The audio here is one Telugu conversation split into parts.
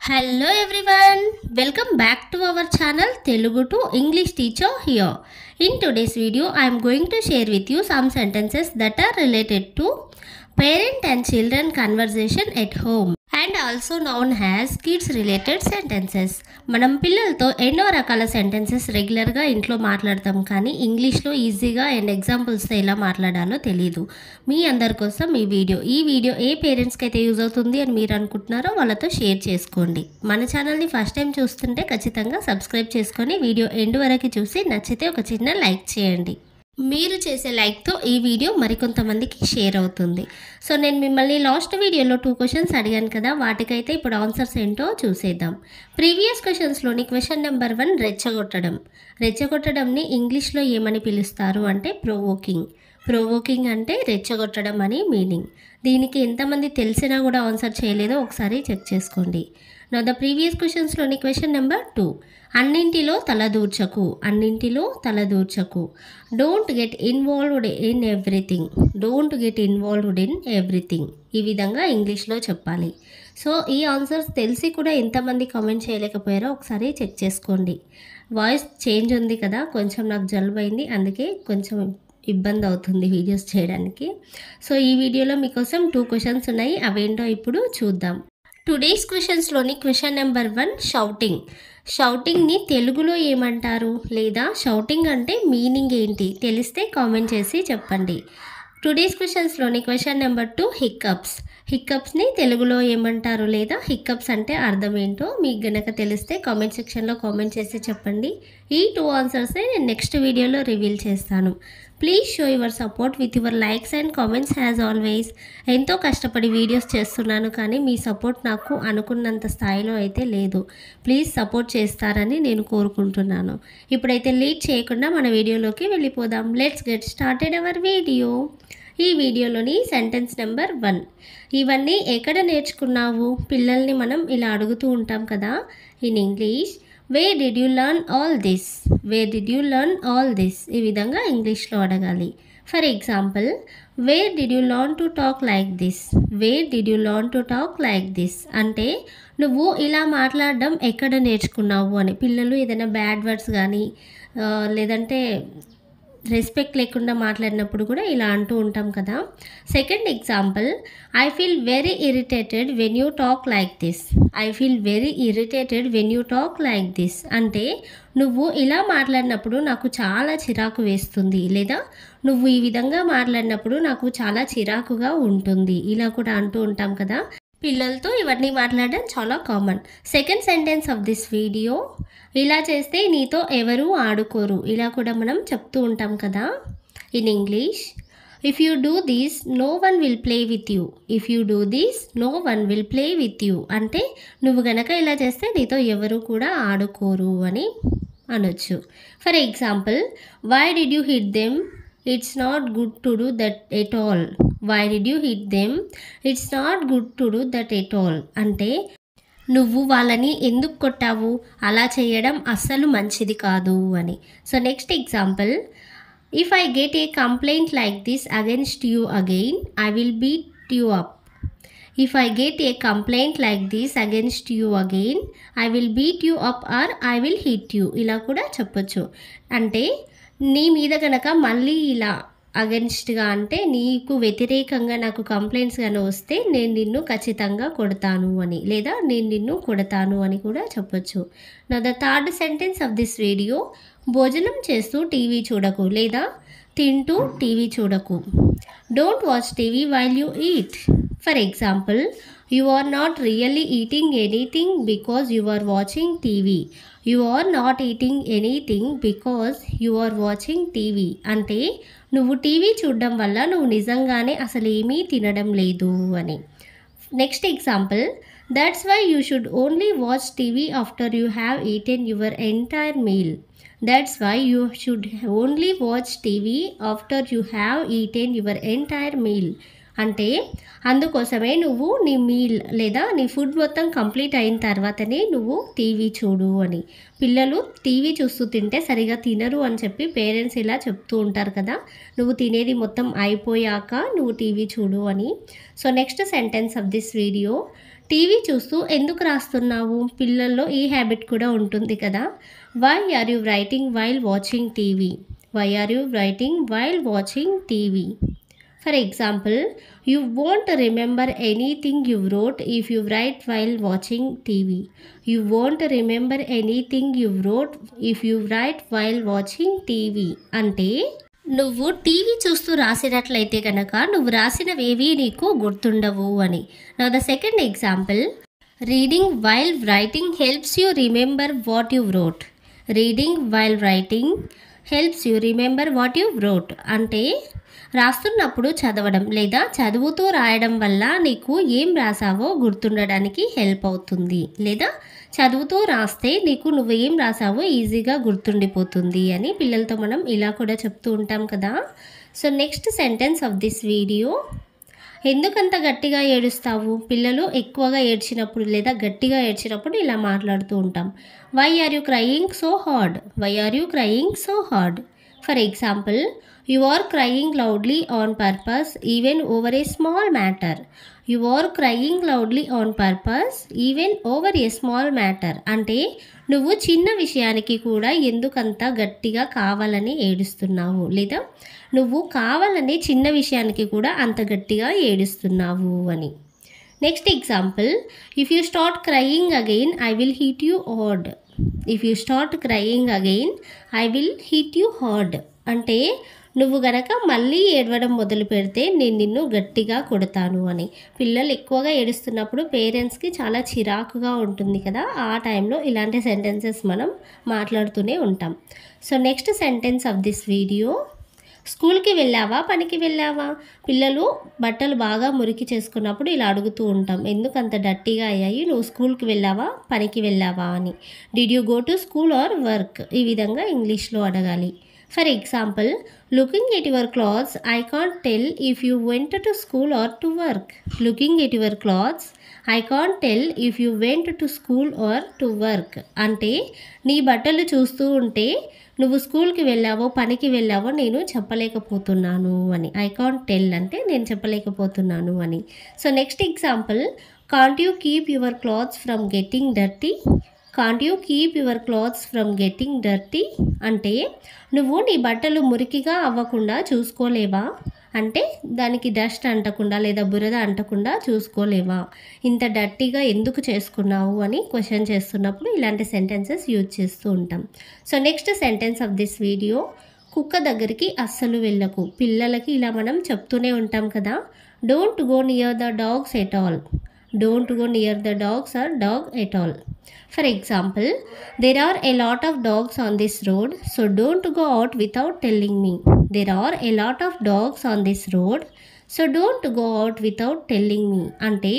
Hello everyone, welcome back to our channel Telugu to English Teacher here. In today's video, I am going to share with you some sentences that are related to parent and children conversation at home and also known as kids related sentences. మనం పిల్లలతో ఎన్నో రకాల సెంటెన్సెస్ రెగ్యులర్గా ఇంట్లో మాట్లాడతాం, కానీ ఇంగ్లీష్లో ఈజీగా అండ్ ఎగ్జాంపుల్స్తో ఎలా మాట్లాడాలో తెలియదు. మీ అందరి కోసం ఈ వీడియో ఏ పేరెంట్స్కి అయితే యూజ్ అవుతుంది అని మీరు అనుకుంటున్నారో వాళ్ళతో షేర్ చేసుకోండి. మన ఛానల్ని ఫస్ట్ టైం చూస్తుంటే ఖచ్చితంగా సబ్స్క్రైబ్ చేసుకొని వీడియో ఎండ్ వరకు చూసి నచ్చితే ఒక చిన్న లైక్ చేయండి. మీరు చేసే లైక్తో ఈ వీడియో మరికొంతమందికి షేర్ అవుతుంది. సో నేను మిమ్మల్ని లాస్ట్ వీడియోలో 2 క్వశ్చన్స్ అడిగాను కదా, వాటికైతే ఇప్పుడు ఆన్సర్స్ ఏంటో చూసేద్దాం. ప్రీవియస్ క్వశ్చన్స్లోని క్వశ్చన్ నెంబర్ 1 రెచ్చగొట్టడంని ఇంగ్లీష్లో ఏమని పిలుస్తారు అంటే ప్రొవోకింగ్ అంటే రెచ్చగొట్టడం అని మీనింగ్. దీనికి ఎంతమంది తెలిసినా కూడా ఆన్సర్ చేయలేదో ఒకసారి చెక్ చేసుకోండి. నౌ ద ప్రీవియస్ క్వశ్చన్స్లోని క్వశ్చన్ నెంబర్ 2, అన్నింటిలో తలదూర్చకు. Don't get involved in everything. ఈ విధంగా ఇంగ్లీష్లో చెప్పాలి. సో ఈ ఆన్సర్స్ తెలిసి కూడా ఎంతమంది కామెంట్ చేయలేకపోయారో ఒకసారి చెక్ చేసుకోండి. వాయిస్ చేంజ్ ఉంది కదా, కొంచెం నాకు జలుబు అయింది, అందుకే కొంచెం ఇబ్బంది అవుతుంది వీడియోస్ చేయడానికి. సో ఈ వీడియోలో మీకోసం 2 క్వశ్చన్స్ ఉన్నాయి, అవేంటో ఇప్పుడు చూద్దాం. టుడేస్ క్వశ్చన్స్లోని క్వశ్చన్ నెంబర్ 1, షౌటింగ్ని తెలుగులో ఏమంటారు, లేదా షౌటింగ్ అంటే మీనింగ్ ఏంటి తెలిస్తే కామెంట్ చేసి చెప్పండి. టుడేస్ క్వశ్చన్స్లోని క్వశ్చన్ నెంబర్ 2, హిక్కప్స్ని తెలుగులో ఏమంటారు, లేదా హిక్కప్స్ అంటే అర్థం ఏంటో మీకు గనక తెలిస్తే కామెంట్ సెక్షన్లో కామెంట్ చేసి చెప్పండి. ఈ 2 ఆన్సర్స్ని నేను నెక్స్ట్ వీడియోలో రివీల్ చేస్తాను. Please show your support with your likes and comments as always. ఎంతో కష్టపడి వీడియోస్ చేస్తున్నాను, కానీ మీ సపోర్ట్ నాకు అనుకున్నంత స్థాయిలో అయితే లేదు. ప్లీజ్ సపోర్ట్ చేస్తారని నేను కోరుకుంటున్నాను. ఇప్పుడైతే లేట్ చేయకుండా మన వీడియోలోకి వెళ్ళిపోదాం. Let's get started our video. ఈ వీడియోలోని సెంటెన్స్ నెంబర్ 1, ఇవన్నీ ఎక్కడ నేర్చుకున్నావు? పిల్లల్ని మనం ఇలా అడుగుతూ ఉంటాం కదా in English. Where did you learn all this? ఈ విధంగా ఇంగ్లీష్లో అడగాలి. For example, where did you learn to talk like this? అంటే నువ్వు ఇలా మాట్లాడడం ఎక్కడ నేర్చుకున్నావు అని. పిల్లలు ఏదైనా బ్యాడ్ వర్డ్స్ కానీ లేదంటే రెస్పెక్ట్ లేకుండా మాట్లాడినప్పుడు కూడా ఇలా అంటూ ఉంటాం కదా. Second example, I feel very irritated when you talk like this. అంటే నువ్వు ఇలా మాట్లాడినప్పుడు నాకు చాలా చిరాకు వేస్తుంది, లేదా నువ్వు ఈ విధంగా మాట్లాడినప్పుడు నాకు చాలా చిరాకుగా ఉంటుంది, ఇలా కూడా అంటూ ఉంటాం కదా. పిల్లలతో ఇవన్నీ మాట్లాడడం చాలా common. Second sentence of this video, ఇలా చేస్తే నీతో ఎవరు ఆడుకోరు, ఇలా కూడా మనం చెప్తూ ఉంటాం కదా in English. If you do this no one will play with you. అంటే నువ్వు గనక ఇలా చేస్తే నీతో ఎవరు కూడా ఆడుకోరు అని అనొచ్చు. For example, why did you hit them? It's not good to do that at all. Why did you hit them? It's not good to do that at all. అంటే నువ్వు వాళ్ళని ఎందుకు కొట్టావు, అలా చేయడం అస్సలు మంచిది కాదు అని. So next example, if I get a complaint like this against you again I will beat you up. If I get a complaint like this against you again, I will beat you up or I will hit you. ఇలా కూడా చెప్పొచ్చు. అంటే నీ మీద కనుక మళ్ళీ ఇలా అగెన్స్ట్గా అంటే నీకు వ్యతిరేకంగా నాకు కంప్లైంట్స్ కానీ వస్తే నేను నిన్ను ఖచ్చితంగా కొడతాను అని, లేదా నేను నిన్ను కొడతాను అని కూడా చెప్పొచ్చు. నా the third sentence of this video, భోజనం చేస్తూ టీవీ చూడకు, లేదా తింటూ టీవీ చూడకు. Don't watch TV while you eat. For example, you are not really eating anything because you are watching TV. You are not eating anything because you are watching TV. అంటే నువ్వు టీవీ చూడడం వల్ల నువ్వు నిజంగానే అసలు ఏమీ తినడం లేదు అని. Next example, that's why you should only watch TV after you have eaten your entire meal. That's why you should only watch TV after you have eaten your entire meal. అంటే అందుకోసమే నువ్వు నీ మీల్ లేదా నీ ఫుడ్ మొత్తం కంప్లీట్ అయిన తర్వాతనే నువ్వు టీవీ చూడు అని. పిల్లలు టీవీ చూస్తూ తింటే సరిగా తినరు అని చెప్పి పేరెంట్స్ ఇలా చెప్తూ ఉంటారు కదా, నువ్వు తినేది మొత్తం అయిపోయాక నువ్వు టీవీ చూడు అని. So next sentence of this video, TV చూస్తూ ఎందుకు రాస్తున్నావు? పిల్లల్లో ఈ హ్యాబిట్ కూడా ఉంటుంది కదా. Why are you writing while watching TV? Why are you writing while watching TV? For example, you won't remember anything you wrote if you write while watching TV. You won't remember anything you wrote if you write while watching TV. అంటే నువ్వు టీవీ చూస్తూ రాసినట్లయితే కనుక నువ్వు రాసినవేవి నీకు గుర్తుండవు అని. Now the second example, reading while writing helps you remember what you wrote. Reading while writing helps you remember what you wrote. అంటే రాస్తున్నప్పుడు చదవడం లేదా చదువుతూ రాయడం వల్ల నీకు ఏం రాసావో గుర్తుండడానికి హెల్ప్ అవుతుంది, లేదా చదువుతూ రాస్తే నీకు నువ్వు ఏం రాసావో ఈజీగా గుర్తుండిపోతుంది అని పిల్లలతో మనం ఇలా కూడా చెప్తూ ఉంటాం కదా. So next sentence of this video, ఎందుకంత గట్టిగా ఏడుస్తావు? పిల్లలు ఎక్కువగా ఏడ్చినప్పుడు లేదా గట్టిగా ఏడ్చినప్పుడు ఇలా మాట్లాడుతూ ఉంటాం. Why are you crying so hard? Why are you crying so hard? For example, you are crying loudly on purpose even over a small matter. You are crying loudly on purpose even over a small matter. అంటే నువ్వు చిన్న విషయానికి కూడా ఎందుకంత గట్టిగా కావాలని ఏడుస్తున్నావు, లేదా నువ్వు కావాలని చిన్న విషయానికి కూడా అంత గట్టిగా ఏడుస్తున్నావు అని. Next example, if you start crying again I will hit you hard. If you start crying again I will hit you hard. అంటే నువ్వు గనక మళ్ళీ ఏడవడం మొదలు పెడితే నేను నిన్ను గట్టిగా కొడతాను అని. పిల్లలు ఎక్కువగా ఏడుస్తున్నప్పుడు పేరెంట్స్కి చాలా చిరాకుగా ఉంటుంది కదా, ఆ టైంలో ఇలాంటి సెంటెన్సెస్ మనం మాట్లాడుతూనే ఉంటాం. So next sentence of this video, స్కూల్కి వెళ్ళావా, పనికి వెళ్ళావా? పిల్లలు బట్టలు బాగా మురికి చేసుకున్నప్పుడు ఇలా అడుగుతూ ఉంటాం, ఎందుకు అంత డర్టీగా అయ్యాయి, నువ్వు స్కూల్కి వెళ్ళావా, పనికి వెళ్ళావా అని. Did you go to school or work? ఈ విధంగా ఇంగ్లీష్లో అడగాలి. For example, looking at your clothes, I can't tell if you went to school or to work. Looking at your clothes, I can't tell if you went to school or to work. అంటే నీ బట్టలు చూస్తూ ఉంటే నువ్వు స్కూల్కి వెళ్ళావో పనికి వెళ్ళావో నేను చెప్పలేకపోతున్నాను అని. ఐ కాంట్ టెల్ అంటే నేను చెప్పలేకపోతున్నాను అని. So next example, can't you keep your clothes from getting dirty? Can't you keep your clothes from getting dirty? అంటే నువ్వు నీ బట్టలు మురికిగా అవ్వకుండా చూసుకోలేవా? అంటే దానికి డస్ట్ అంటకుండా లేదా బురద అంటకుండా చూసుకోలేవా? ఇంత డర్టీగా ఎందుకు చేసుకున్నావు అని క్వశ్చన్ చేస్తున్నప్పుడు ఇలాంటి సెంటెన్సెస్ యూజ్ చేస్తూ ఉంటాం. So next sentence of this video, కుక్క దగ్గరికి అస్సలు వెళ్ళకు. పిల్లలకి ఇలా మనం చెప్తూనే ఉంటాం కదా, don't go near the dogs at all. Don't go near the dogs or dog at all. For example, there are a lot of dogs on this road, so don't go out without telling me. There are a lot of dogs on this road, so don't go out without telling me. అంటే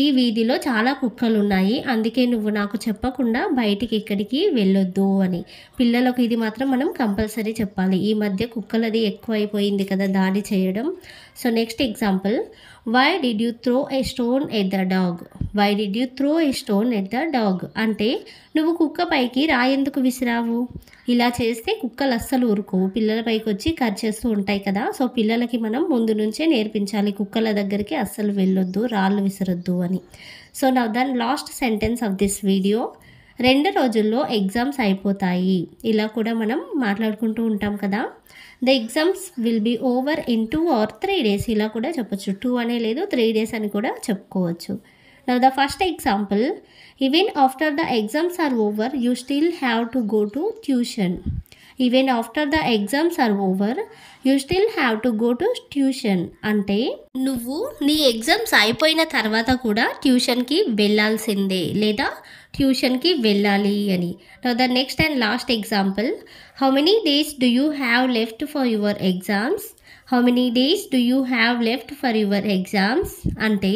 ఈ వీధిలో చాలా కుక్కలు ఉన్నాయి, అందుకే నువ్వు నాకు చెప్పకుండా బయటికి ఎక్కడికి వెళ్ళొద్దు అని. పిల్లలకు ఇది మాత్రం మనం కంపల్సరీ చెప్పాలి. ఈ మధ్య కుక్కలది ఎక్కువైపోయింది కదా దాడి చేయడం. So next example, why did you throw a stone at the dog? Why did you throw a stone at the dog? అంటే నువ్వు కుక్క పైకి రాయెందుకు విసిరావు? ఇలా చేస్తే కుక్కలు అస్సలు ఊరుకోవు, పిల్లల పైకి వచ్చి కరిచేస్తూ ఉంటాయి కదా. సో పిల్లలకి మనం ముందు నుంచే నేర్పించాలి, కుక్కల దగ్గరికి అస్సలు వెళ్ళొద్దు, రాళ్ళు విసరొద్దు అని. So now then last sentence of this video, 2 రోజుల్లో ఎగ్జామ్స్ అయిపోతాయి. ఇలా కూడా మనం మాట్లాడుకుంటూ ఉంటాం కదా. The exams will be over in 2 or 3 days. ఇలా కూడా చెప్పొచ్చు, 2 అనే లేదు 3 days అని కూడా చెప్పుకోవచ్చు. Now the first example, even after the exams are over, you still have to go to tuition. Even after the exams are over, you still have to go to tuition. అంటే నువ్వు నీ ఎగ్జామ్స్ అయిపోయిన తర్వాత కూడా ట్యూషన్కి వెళ్ళాల్సిందే లేదా ట్యూషన్కి వెళ్ళాలి అని. Now the next and last example, how many days do you have left for your exams? How many days do you have left for your exams? అంటే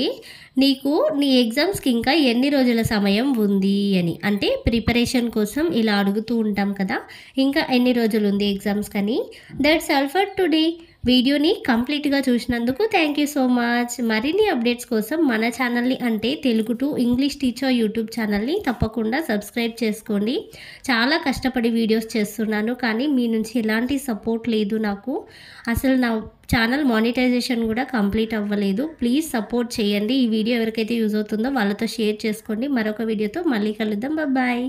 నీకు నీ ఎగ్జామ్స్కి ఇంకా ఎన్ని రోజుల సమయం ఉంది అని. అంటే ప్రిపరేషన్ కోసం ఇలా అడుగుతూ ఉంటాం కదా, ఇంకా ఎన్ని రోజులు ఉంది ఎగ్జామ్స్ కానీ. That's all for today. వీడియోని కంప్లీట్గా చూసినందుకు థ్యాంక్ యూ సో మచ్. మరిన్ని అప్డేట్స్ కోసం మన ఛానల్ని అంటే Telugu to English teacher YouTube ఛానల్ని తప్పకుండా సబ్స్క్రైబ్ చేసుకోండి. చాలా కష్టపడి వీడియోస్ చేస్తున్నాను, కానీ మీ నుంచి ఎలాంటి సపోర్ట్ లేదు నాకు. అసలు నా ఛానల్ మానిటైజేషన్ కూడా కంప్లీట్ అవ్వలేదు. ప్లీజ్ సపోర్ట్ చేయండి. ఈ వీడియో ఎవరికైతే యూజ్ అవుతుందో వాళ్ళతో షేర్ చేసుకోండి. మరొక వీడియోతో మళ్ళీ కలుద్దాం. బాయ్.